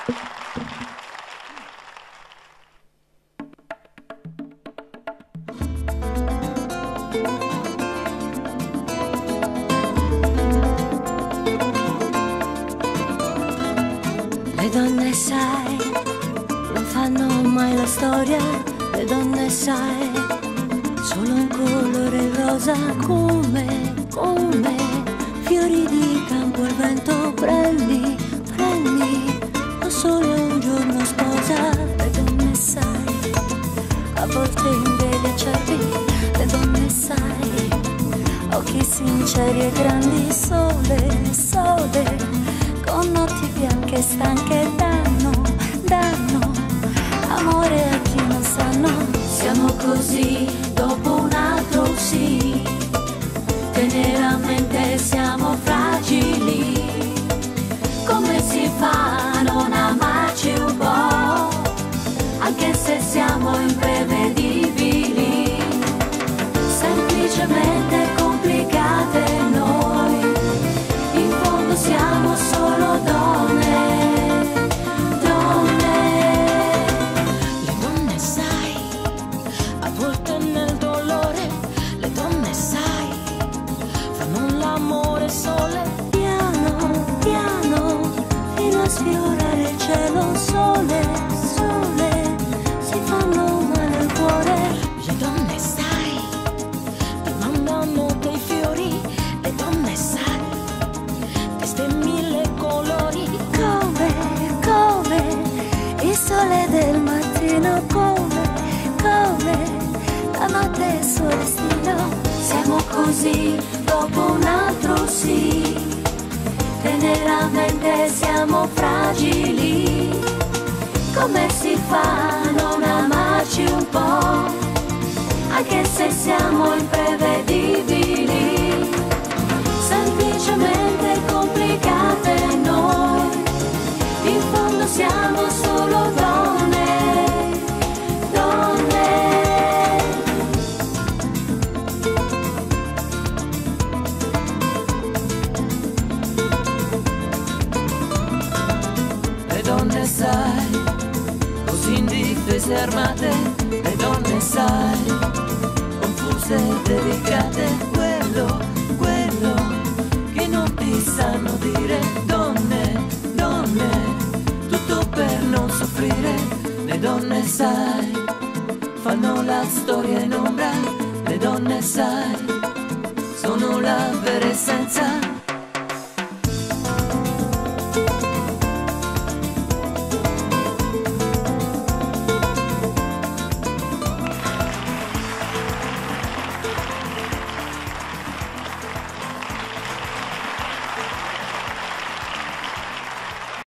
Le donne, sai, non fanno mai la storia. Le donne, sai, solo un colore rosa, come fiori di campo al vento. Prendi, o solo un giorno sposa. Le donne, sai, a volte invegliarvi. Le donne, sai, occhi sinceri e grandi, sole, con notti bianche e stanche, danno amore a chi non sanno. Siamo così dopo un altro sì, teneramente siamo fragili. Come si fa a non amarci un po', anche se siamo imprevedibili? Semplicemente complicate noi, in fondo siamo solo donne. Le donne, sai, a volte nel dolore, le donne, sai, fanno l'amore sole, piano, fino a sfiorare il cielo. Sole, si fanno male al cuore. Le donne, sai, ti mandano dei fiori. Le donne, sai, queste mille colori. Come il sole del mattino, come la notte e il suo destino. Siamo così dopo un altro sì, teneramente siamo fragili. Come si fa a non amarci un po', anche se siamo imprevedibili? Semplicemente complicate noi, in fondo siamo solo donne. Le donne, sai, così indifese e armate. Le donne, sai, confuse e delicate. Quello che non ti sanno dire. Donne, tutto per non soffrire. Le donne, sai, fanno la storia in ombra. Le donne, sai, sono la vera essenza.